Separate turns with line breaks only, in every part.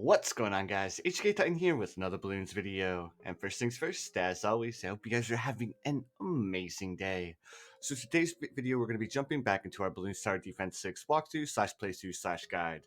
What's going on, guys? HK Titan here with another balloons video. And first things first, as always, I hope you guys are having an amazing day. So today's video, we're going to be jumping back into our Balloon Star Defense 6 walkthrough / playthrough / guide.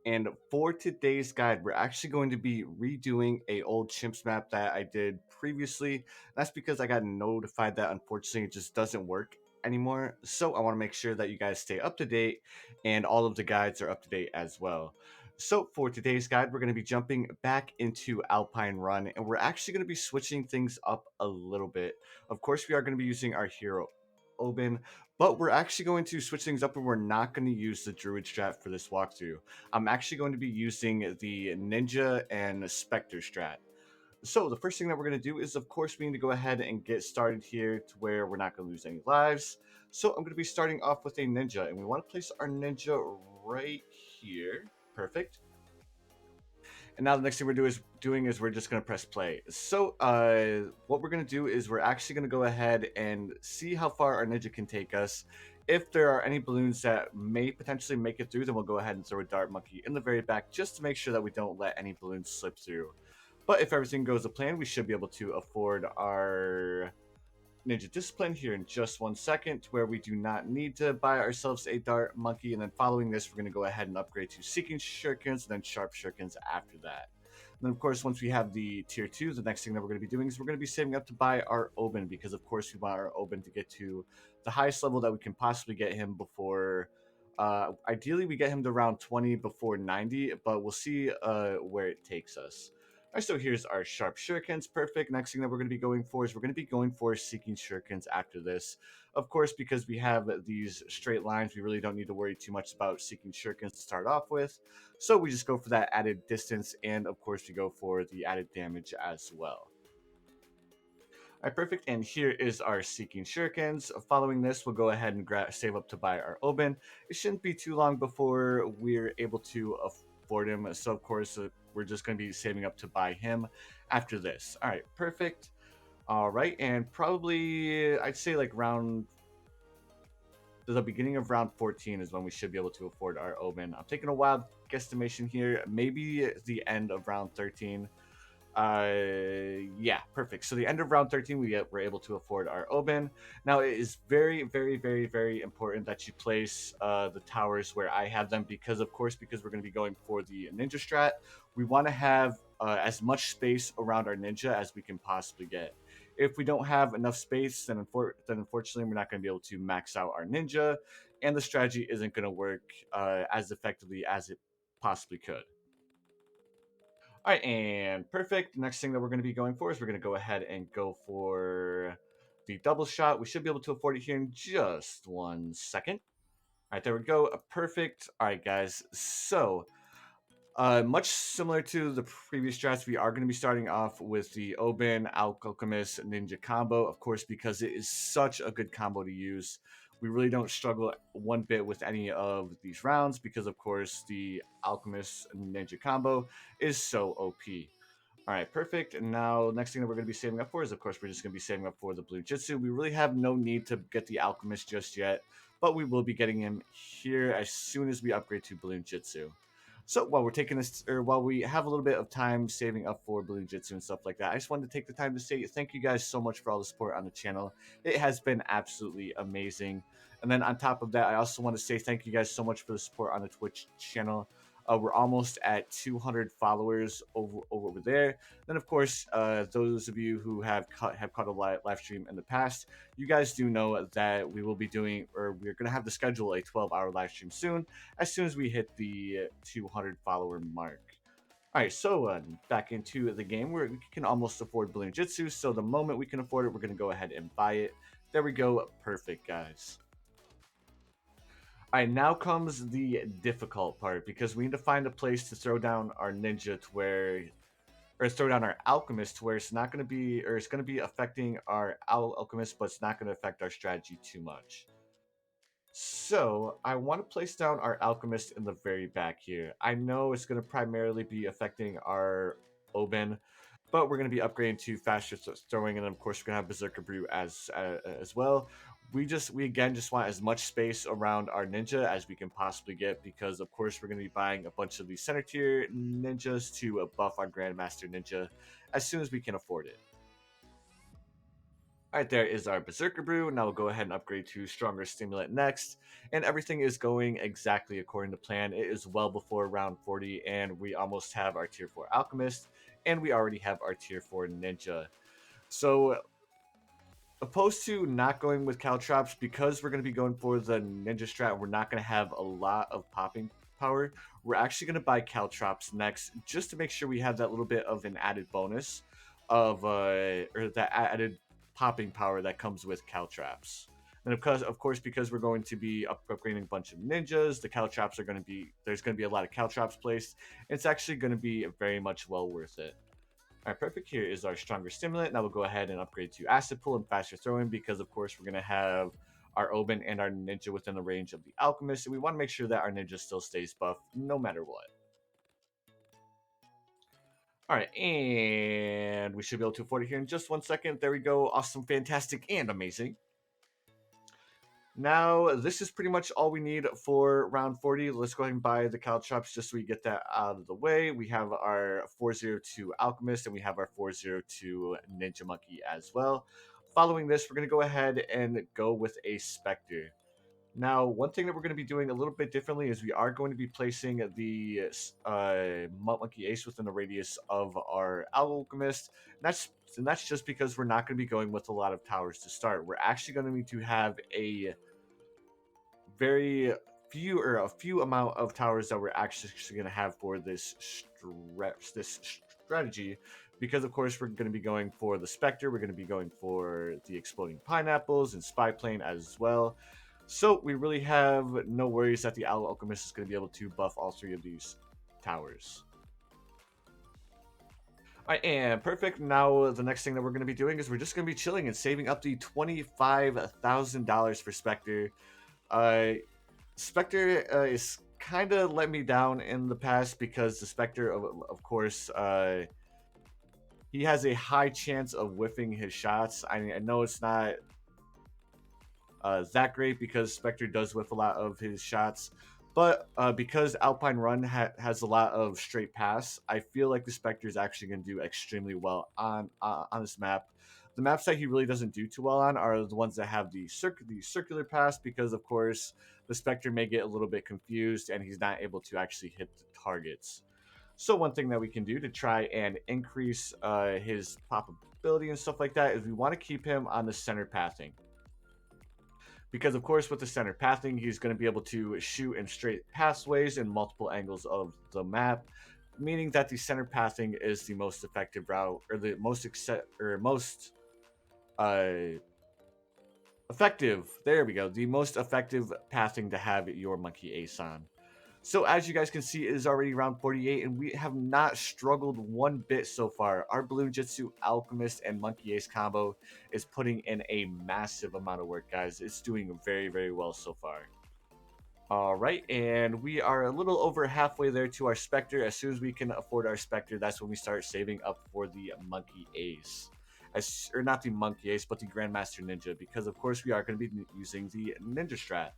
And for today's guide, we're actually going to be redoing a old Chimps map that I did previously. That's because I got notified that unfortunately it just doesn't work anymore. So I want to make sure that you guys stay up to date and all of the guides are up to date as well. So for today's guide, we're going to be jumping back into Alpine Run, and we're actually going to be switching things up a little bit. Of course, we are going to be using our hero, Obyn, but we're actually going to switch things up and we're not going to use the Druid strat for this walkthrough. I'm actually going to be using the Ninja and Specter strat. So the first thing that we're going to do is, of course, we need to go ahead and get started here to where we're not going to lose any lives. So I'm going to be starting off with a Ninja, and we want to place our Ninja right here. Perfect. And now the next thing we're doing is we're just going to press play. So what we're going to do is we're actually going to go ahead and see how far our Ninja can take us. If there are any balloons that may potentially make it through, then we'll go ahead and throw a Dart Monkey in the very back just to make sure that we don't let any balloons slip through. But if everything goes to plan, we should be able to afford our Ninja Discipline here in just 1 second, where we do not need to buy ourselves a Dart Monkey. And then following this, we're going to go ahead and upgrade to Seeking Shurikens and then Sharp Shurikens after that. And then, of course, once we have the tier 2, the next thing that we're going to be doing is we're going to be saving up to buy our Obyn, because, of course, we want our Obyn to get to the highest level that we can possibly get him before. Ideally, we get him to round 20 before 90, but we'll see where it takes us. Alright, so here's our Sharp Shurikens. Perfect. Next thing that we're going to be going for is we're going to be going for Seeking Shurikens after this. Of course, because we have these straight lines, we really don't need to worry too much about Seeking Shurikens to start off with. So we just go for that added distance, and of course we go for the added damage as well. Alright, perfect. And here is our Seeking Shurikens. Following this, we'll go ahead and save up to buy our Obyn. It shouldn't be too long before we're able to afford him. So, of course, we're just going to be saving up to buy him after this. All right, perfect. All right, and probably I'd say like the beginning of round 14 is when we should be able to afford our Obyn. I'm taking a wild guesstimation here, maybe the end of round 13. Yeah, perfect. So the end of round 13, we're able to afford our Obyn. Now it is very, very, very, very important that you place the towers where I have them, because of course, because we're going to be going for the Ninja strat, we want to have as much space around our Ninja as we can possibly get. If we don't have enough space, then unfortunately we're not going to be able to max out our Ninja, and the strategy isn't going to work as effectively as it possibly could. All right, and perfect. Next thing that we're going to be going for is we're going to go ahead and go for the double shot. We should be able to afford it here in just 1 second. All right, there we go. Perfect. All right, guys. So, much similar to the previous strats, we are going to be starting off with the Obyn Alchemist Ninja combo, of course, because it is such a good combo to use. We really don't struggle one bit with any of these rounds because, of course, the Alchemist Ninja combo is so OP. All right, perfect. And now, next thing that we're going to be saving up for is, of course, we're just going to be saving up for the Blue Jitsu. We really have no need to get the Alchemist just yet, but we will be getting him here as soon as we upgrade to Balloon Jitsu. So while we're taking this, or while we have a little bit of time saving up for Balloon Jitsu and stuff like that, I just wanted to take the time to say thank you guys so much for all the support on the channel. It has been absolutely amazing. And then on top of that, I also want to say thank you guys so much for the support on the Twitch channel. We're almost at 200 followers over there. Then, of course, those of you who have caught a live stream in the past, you guys do know that we will be doing, or we're going to have to schedule a 12-hour live stream soon as we hit the 200 follower mark. All right, so back into the game where we can almost afford Balloon Jitsu. So the moment we can afford it, we're going to go ahead and buy it. There we go. Perfect, guys. All right, now comes the difficult part, because we need to find a place to throw down our Ninja to where, or throw down our Alchemist to where it's not going to be, or it's going to be affecting our Alchemist, but it's not going to affect our strategy too much. So I want to place down our Alchemist in the very back here. I know it's going to primarily be affecting our Obyn, but we're going to be upgrading to faster throwing, and of course we're going to have Berserker Brew as well. we again just want as much space around our ninja as we can possibly get, because of course we're going to be buying a bunch of these center tier ninjas to buff our Grandmaster ninja as soon as we can afford it. All right, there is our Berserker Brew. Now we'll go ahead and upgrade to Stronger Stimulant next. And everything is going exactly according to plan. It is well before round 40, and we almost have our Tier 4 Alchemist, and we already have our Tier 4 Ninja. So, opposed to not going with Caltrops, because we're going to be going for the Ninja Strat, we're not going to have a lot of popping power. We're actually going to buy Caltrops next, just to make sure we have that little bit of an added bonus of, or that added popping power that comes with Caltrops. And of course, because we're going to be upgrading a bunch of ninjas, the Caltrops are going to be, there's going to be a lot of Caltrops placed. It's actually going to be very much well worth it. All right, perfect. Here is our Stronger Stimulant. Now we'll go ahead and upgrade to Acid Pull and Faster Throwing, because, of course, we're going to have our Obyn and our Ninja within the range of the Alchemist, and we want to make sure that our Ninja still stays buffed no matter what. All right, and we should be able to afford it here in just 1 second. There we go. Awesome, fantastic, and amazing. Now, this is pretty much all we need for round 40. Let's go ahead and buy the Caltrops just so we get that out of the way. We have our 402 Alchemist, and we have our 402 Ninja Monkey as well. Following this, we're going to go ahead and go with a Specter. Now, one thing that we're going to be doing a little bit differently is we are going to be placing the Monkey Ace within the radius of our Alchemist. And that's just because we're not going to be going with a lot of towers to start. We're actually going to need to have a very few, or a few amount of towers that we're actually going to have for this strategy, because of course we're going to be going for the Specter, we're going to be going for the Exploding Pineapples and Spy Plane as well. So we really have no worries that the Alchemist is going to be able to buff all three of these towers. All right, and perfect. Now the next thing that we're going to be doing is we're just going to be chilling and saving up the $25,000 for Specter. Specter is kind of let me down in the past, because the Specter, of course, he has a high chance of whiffing his shots. I know it's not that great, because Specter does whiff a lot of his shots, but because Alpine Run has a lot of straight pass, I feel like the Specter is actually going to do extremely well on this map. The maps that he really doesn't do too well on are the ones that have the circular pass, because of course the Specter may get a little bit confused and he's not able to actually hit the targets. So one thing that we can do to try and increase his popability and stuff like that is we want to keep him on the center pathing, because of course with the center pathing he's going to be able to shoot in straight pathways in multiple angles of the map, meaning that the center pathing is the most effective route, or the most effective, there we go, the most effective pathing to have your Monkey Ace on. So as you guys can see, it is already round 48, and we have not struggled one bit so far. Our Balloon Jitsu, Alchemist, and Monkey Ace combo is putting in a massive amount of work, guys. It's doing very, very well so far. All right, and we are a little over halfway there to our Specter. As soon as we can afford our Specter, that's when we start saving up for the Monkey Ace. Or not the Monkey Ace, but the Grandmaster Ninja, because of course we are going to be using the Ninja Strat.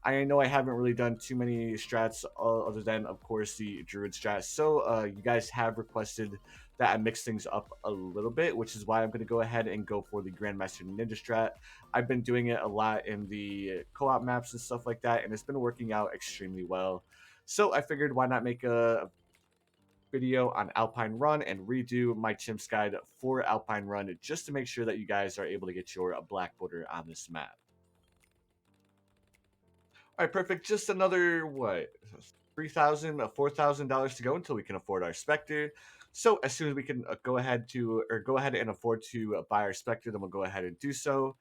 I know I haven't really done too many strats other than, of course, the Druid strat. So you guys have requested that I mix things up a little bit, which is why I'm going to go ahead and go for the Grandmaster Ninja strat. I've been doing it a lot in the co-op maps and stuff like that, and it's been working out extremely well. So I figured, why not make a video on Alpine Run and redo my Chimps guide for Alpine Run, just to make sure that you guys are able to get your black border on this map. All right, perfect. Just another, what, $3,000, $4,000 to go until we can afford our Specter. So as soon as we can go ahead and afford to buy our Specter, then we'll go ahead and do so.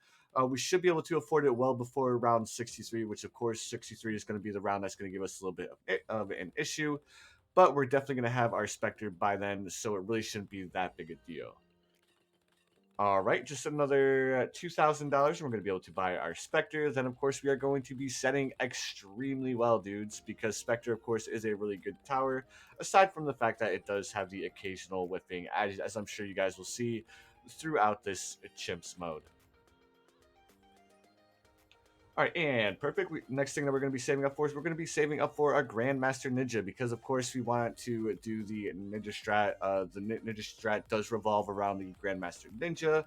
We should be able to afford it well before round 63, which of course 63 is going to be the round that's going to give us a little bit of an issue. But we're definitely going to have our Specter by then, so it really shouldn't be that big a deal. All right, just another $2,000. We're going to be able to buy our Specter. Then, of course, we are going to be setting extremely well, dudes, because Specter, of course, is a really good tower, aside from the fact that it does have the occasional whiffing, as I'm sure you guys will see throughout this Chimps mode. All right, and perfect. Next thing that we're going to be saving up for is we're going to be saving up for our Grandmaster Ninja because, of course, we want to do the Ninja Strat. Ninja Strat does revolve around the Grandmaster Ninja.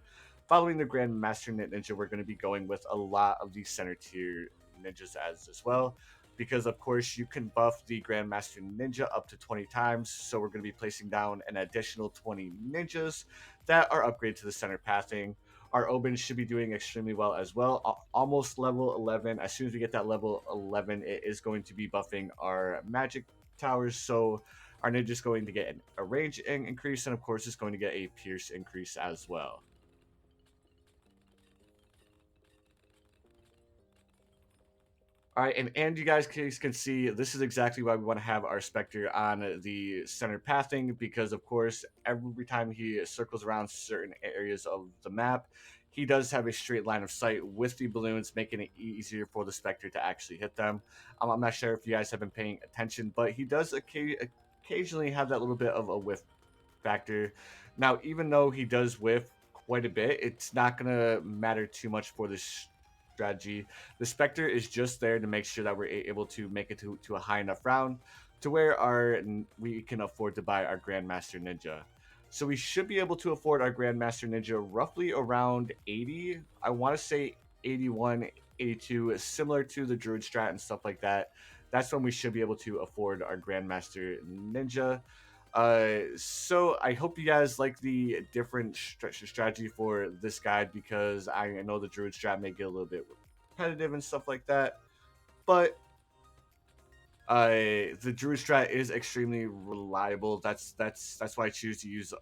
Following the Grandmaster Ninja, we're going to be going with a lot of the center tier ninjas as well because, of course, you can buff the Grandmaster Ninja up to 20 times. So we're going to be placing down an additional 20 ninjas that are upgraded to the center pathing. Our Obyn should be doing extremely well as well. Almost level 11. As soon as we get that level 11, it is going to be buffing our magic towers. So our ninja is going to get a range increase, and of course, it's going to get a pierce increase as well. All right, and you guys can see this is exactly why we want to have our Specter on the center pathing because, of course, every time he circles around certain areas of the map, he does have a straight line of sight with the balloons, making it easier for the Specter to actually hit them. I'm not sure if you guys have been paying attention, but he does occasionally have that little bit of a whiff factor. Now, even though he does whiff quite a bit, it's not going to matter too much for this strategy. The Spectre is just there to make sure that we're able to make it to a high enough round to where we can afford to buy our Grandmaster Ninja. So we should be able to afford our Grandmaster Ninja roughly around 80. I want to say 81, 82, similar to the Druid strat and stuff like that. That's when we should be able to afford our Grandmaster Ninja. So I hope you guys like the different strategy for this guide because I know the Druid strat may get a little bit repetitive and stuff like that, but the Druid strat is extremely reliable. That's why I choose to use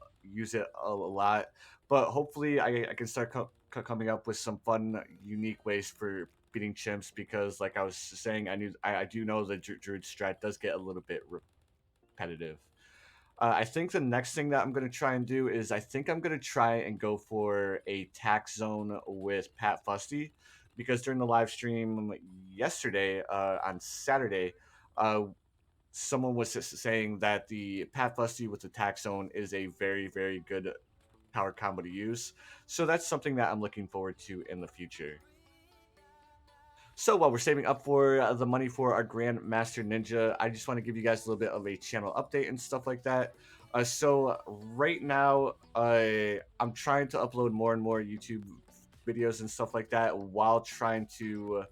it a lot. But hopefully, I can start coming up with some fun, unique ways for beating chimps because, like I was saying, I do know the Druid strat does get a little bit repetitive. I think the next thing that I'm going to try and do is I think I'm going to try and go for a tax zone with Pat Fusty because during the live stream yesterday on Saturday, uh, someone was saying that the Pat Fusty with the tax zone is a very, very good power combo to use. So that's something that I'm looking forward to in the future. So while we're saving up for the money for our Grandmaster Ninja, I just want to give you guys a little bit of a channel update and stuff like that. So right now, I'm trying to upload more and more YouTube videos and stuff like that while trying to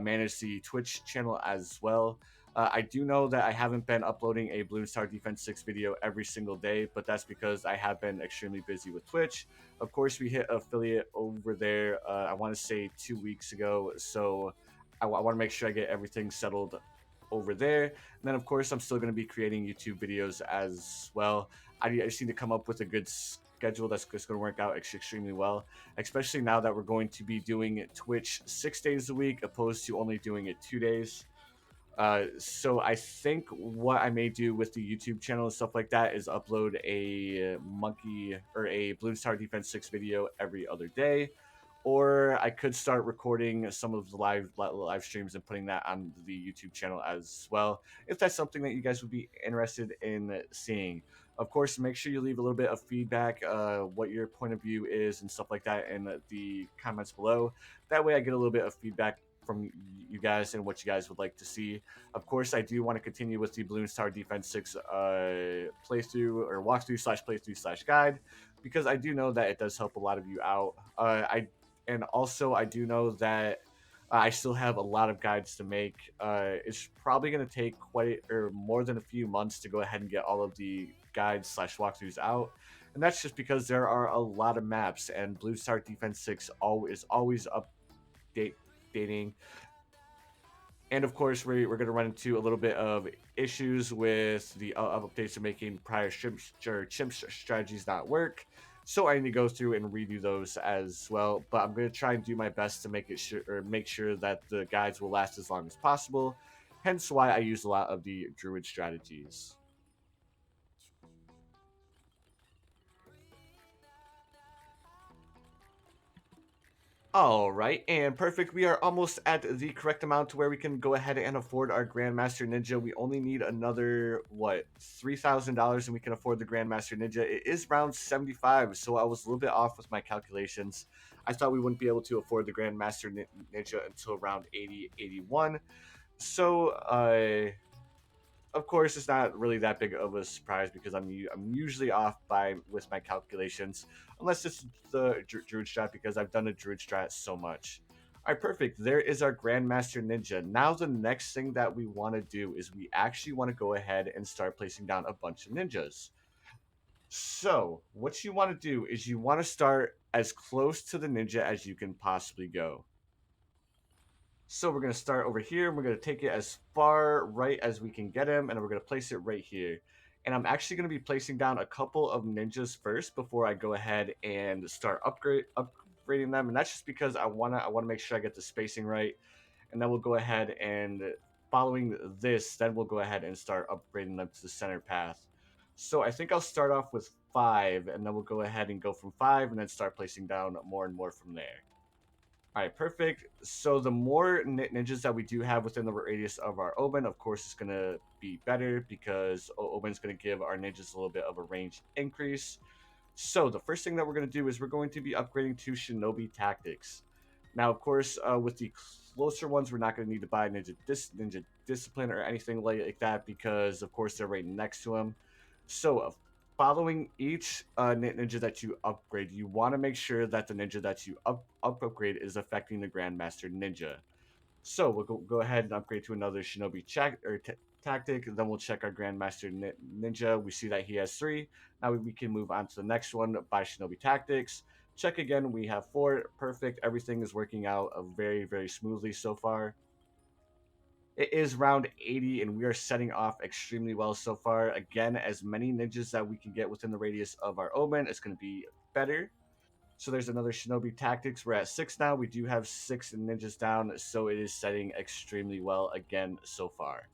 manage the Twitch channel as well. I do know that I haven't been uploading a Bloons Tower Defense 6 video every single day, but that's because I have been extremely busy with Twitch. Of course, we hit affiliate over there, I want to say 2 weeks ago. So I want to make sure I get everything settled over there. And then, of course, I'm still going to be creating YouTube videos as well. I just need to come up with a good schedule that's just going to work out extremely well, especially now that we're going to be doing Twitch 6 days a week opposed to only doing it 2 days. So I think what I may do with the YouTube channel and stuff like that is upload a monkey or a Bloons Tower Defense 6 video every other day, or I could start recording some of the live streams and putting that on the YouTube channel as well. If that's something that you guys would be interested in seeing, of course, make sure you leave a little bit of feedback, what your point of view is and stuff like that in the comments below. That way, I get a little bit of feedback from you guys and what you guys would like to see. Of course, I do want to continue with the Bloons Tower Defense 6 playthrough or walkthrough slash playthrough slash guide because I do know that it does help a lot of you out. I do know that I still have a lot of guides to make. It's probably going to take quite or more than a few months to go ahead and get all of the guides slash walkthroughs out. And that's just because there are a lot of maps, and Bloons Tower Defense 6 is always updating. And of course, we're going to run into a little bit of issues with the updates to making prior Chimps strategies not work. So I need to go through and redo those as well. But I'm going to try and do my best to make sure that the guides will last as long as possible. Hence why I use a lot of the Druid strategies. All right, and perfect. We are almost at the correct amount to where we can go ahead and afford our Grandmaster Ninja. We only need another, what, $3,000 and we can afford the Grandmaster Ninja. It is round 75, so I was a little bit off with my calculations. I thought we wouldn't be able to afford the Grandmaster Ninja until round 80, 81. So, of course, it's not really that big of a surprise because I'm usually off by with my calculations, unless it's the Druid strat because I've done a Druid strat so much. All right, perfect. There is our Grandmaster Ninja. Now the next thing that we want to do is we actually want to go ahead and start placing down a bunch of ninjas. So what you want to do is you want to start as close to the ninja as you can possibly go. So we're going to start over here, and we're going to take it as far right as we can get him, and we're going to place it right here. And I'm actually going to be placing down a couple of ninjas first before I go ahead and start upgrading them. And that's just because I wanna make sure I get the spacing right. And then we'll go ahead and following this, then we'll go ahead and start upgrading them to the center path. So I think I'll start off with 5, and then we'll go ahead and go from 5, and then start placing down more and more from there. All right, perfect. So the more ninjas that we do have within the radius of our Obyn, of course, it's going to be better because Obyn's going to give our ninjas a little bit of a range increase. So the first thing that we're going to do is we're going to be upgrading to Shinobi Tactics. Now, of course, with the closer ones, we're not going to need to buy Ninja Discipline or anything like that because, of course, they're right next to them. So, following each ninja that you upgrade, you want to make sure that the ninja that you upgrade is affecting the Grandmaster Ninja. So we'll go ahead and upgrade to another Shinobi tactic. Then we'll check our Grandmaster Ninja. We see that he has 3. Now we can move on to the next one by Shinobi Tactics. Check again. We have 4. Perfect. Everything is working out very, very smoothly so far. It is round 80, and we are setting off extremely well so far. Again, as many ninjas that we can get within the radius of our Omen, it's going to be better. So there's another Shinobi Tactics. We're at 6 now. We do have 6 ninjas down, so it is setting extremely well again so far.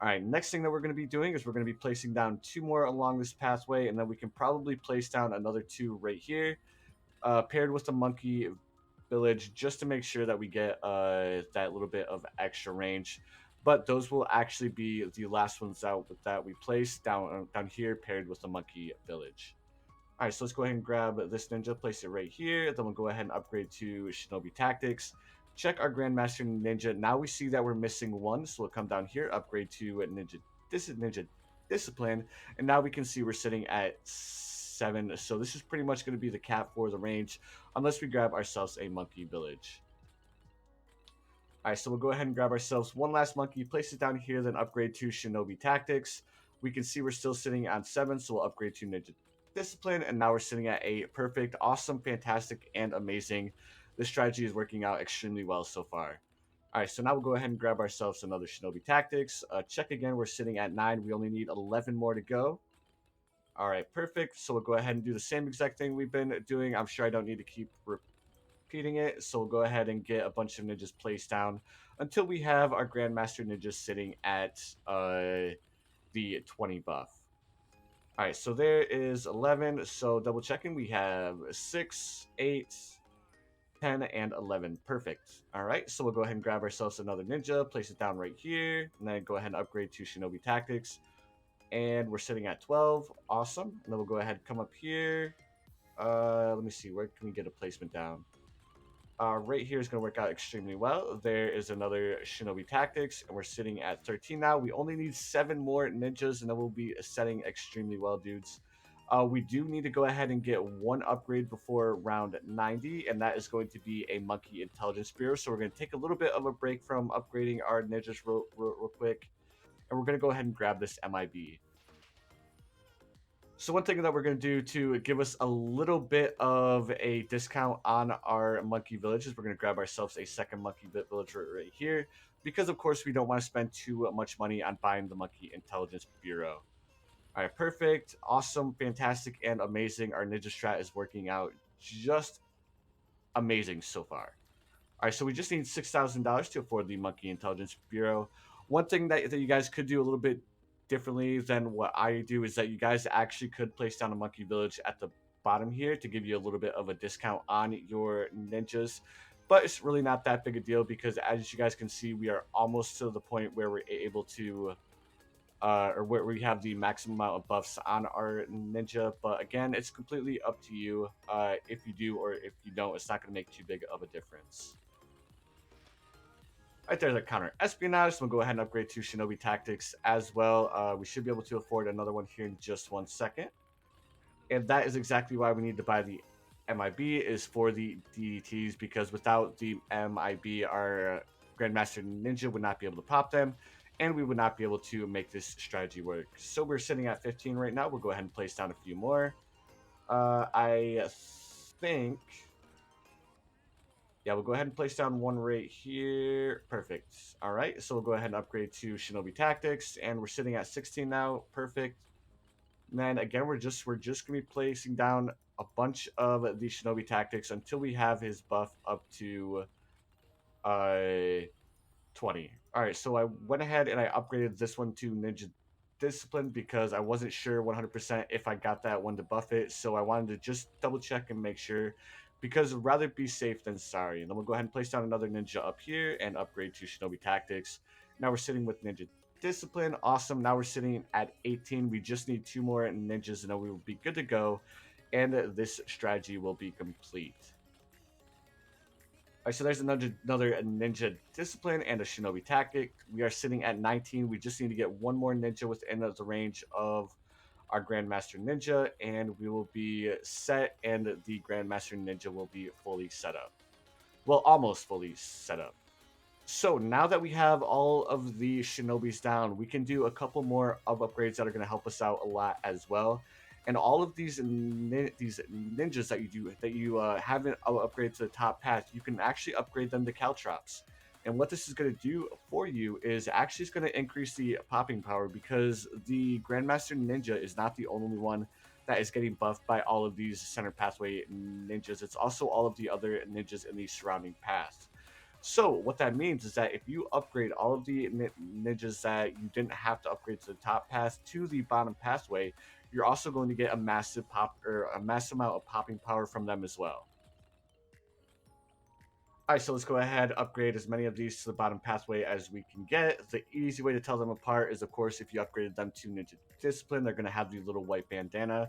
All right, next thing that we're going to be doing is we're going to be placing down 2 more along this pathway, and then we can probably place down another 2 right here, paired with the monkey village, just to make sure that we get that little bit of extra range. But those will actually be the last ones out that we place down here, paired with the monkey village. All right, so let's go ahead and grab this ninja, place it right here. Then we'll go ahead and upgrade to Shinobi Tactics. Check our Grandmaster Ninja. Now we see that we're missing 1, so we'll come down here, upgrade to Ninja. This is Ninja Discipline, and now we can see we're sitting at 7. So this is pretty much going to be the cap for the range, unless we grab ourselves a monkey village. All right, so we'll go ahead and grab ourselves one last monkey, place it down here, then upgrade to Shinobi Tactics. We can see we're still sitting on 7, so we'll upgrade to Ninja Discipline, and now we're sitting at 8. Perfect, awesome, fantastic, and amazing. This strategy is working out extremely well so far. All right, so now we'll go ahead and grab ourselves another Shinobi Tactics. Check again, we're sitting at 9. We only need 11 more to go. All right, perfect. So we'll go ahead and do the same exact thing we've been doing. I'm sure I don't need to keep repeating it. So we'll go ahead and get a bunch of ninjas placed down until we have our Grandmaster ninjas sitting at the 20 buff. All right, so there is 11. So double checking, we have 6, 8, 10, and 11. Perfect. All right, so we'll go ahead and grab ourselves another ninja, place it down right here, and then go ahead and upgrade to Shinobi Tactics. And we're sitting at 12. Awesome. And then we'll go ahead and come up here. Let me see, where can we get a placement down? Right here is going to work out extremely well. There is another Shinobi Tactics, and we're sitting at 13 now. We only need 7 more ninjas, and then we'll be setting extremely well, dudes. We do need to go ahead and get 1 upgrade before round 90, and that is going to be a Monkey Intelligence Bureau. So we're going to take a little bit of a break from upgrading our ninjas real quick, and we're going to go ahead and grab this MIB. So one thing that we're going to do to give us a little bit of a discount on our monkey village is we're going to grab ourselves a second monkey village right here, because of course we don't want to spend too much money on buying the Monkey Intelligence Bureau. All right, perfect, awesome, fantastic, and amazing. Our ninja strat is working out just amazing so far. All right, so we just need $6,000 to afford the Monkey Intelligence Bureau. One thing that you guys could do a little bit differently than what I do is that you guys actually could place down a monkey village at the bottom here to give you a little bit of a discount on your ninjas. But it's really not that big a deal because as you guys can see, we are almost to the point where we're able to or where we have the maximum amount of buffs on our ninja. But again, it's completely up to you if you do or if you don't. It's not going to make too big of a difference. Right there's a counter espionage. So we'll go ahead and upgrade to Shinobi tactics as well. We should be able to afford another one here in just 1 second. And that is exactly why we need to buy the MIB is for the DDTs, because without the MIB, our Grandmaster Ninja would not be able to pop them, and we would not be able to make this strategy work. So we're sitting at 15 right now. We'll go ahead and place down a few more. I think... Yeah, we'll go ahead and place down one right here. Perfect. All right, so we'll go ahead and upgrade to Shinobi Tactics, and we're sitting at 16 now. Perfect. And then again, we're just gonna be placing down a bunch of the Shinobi Tactics until we have his buff up to 20. All right, so I went ahead and I upgraded this one to Ninja Discipline because I wasn't sure 100% if I got that one to buff it. So I wanted to just double check and make sure, because I'd rather be safe than sorry. And then we'll go ahead and place down another Ninja up here and upgrade to Shinobi Tactics. Now we're sitting with Ninja Discipline. Awesome. Now we're sitting at 18. We just need 2 more ninjas and then we will be good to go. And this strategy will be complete. All right, so there's another Ninja Discipline and a Shinobi Tactic. We are sitting at 19. We just need to get 1 more ninja within the range of our Grandmaster Ninja, and we will be set, and the Grandmaster Ninja will be fully set up. Well, almost fully set up. So now that we have all of the Shinobis down, we can do a couple more of upgrades that are going to help us out a lot as well. And all of these ninjas that you haven't upgraded to the top path, you can actually upgrade them to Caltrops. And what this is going to do for you is actually it's going to increase the popping power, because the Grandmaster Ninja is not the only one that is getting buffed by all of these center pathway ninjas. It's also all of the other ninjas in the surrounding paths. So what that means is that if you upgrade all of the ninjas that you didn't have to upgrade to the top path to the bottom pathway, you're also going to get a massive amount of popping power from them as well. All right, so let's go ahead, upgrade as many of these to the bottom pathway as we can get. The easy way to tell them apart is, of course, if you upgraded them to Ninja Discipline, they're going to have the little white bandana.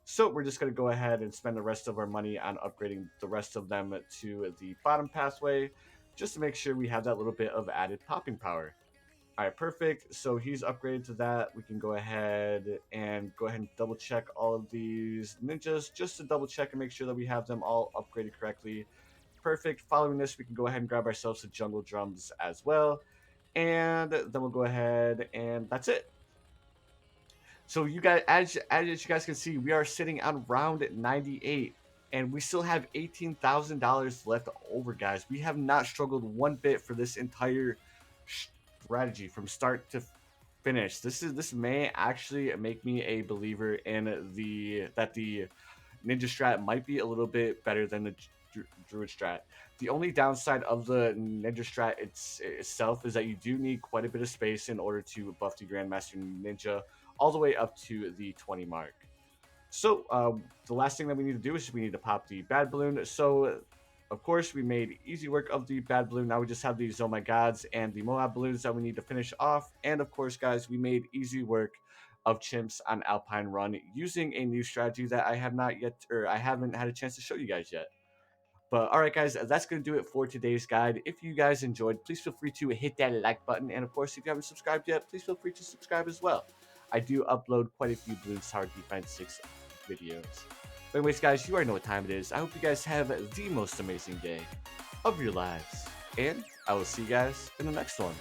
So we're just going to go ahead and spend the rest of our money on upgrading the rest of them to the bottom pathway, just to make sure we have that little bit of added popping power. All right, perfect. So he's upgraded to that. We can go ahead and double check all of these ninjas, just to double check and make sure that we have them all upgraded correctly. Perfect. Following this, we can go ahead and grab ourselves the jungle drums as well. And then we'll go ahead and that's it. So you guys, as you guys can see, we are sitting on round 98. And we still have $18,000 left over, guys. We have not struggled one bit for this entire strategy from start to finish. This may actually make me a believer in that the Ninja strat might be a little bit better than the Druid strat. The only downside of the Ninja strat itself is that you do need quite a bit of space in order to buff the Grandmaster Ninja all the way up to the 20 mark. So the last thing that we need to do is we need to pop the bad balloon. So of course we made easy work of the bad balloon. Now we just have these Oh My Gods and the Moab balloons that we need to finish off. And of course, guys, we made easy work of Chimps on Alpine Run using a new strategy that I haven't had a chance to show you guys yet. But all right, guys, that's going to do it for today's guide. If you guys enjoyed, please feel free to hit that like button. And of course, if you haven't subscribed yet, please feel free to subscribe as well. I do upload quite a few Bloons Tower Defense 6 videos. But anyways, guys, you already know what time it is. I hope you guys have the most amazing day of your lives. And I will see you guys in the next one.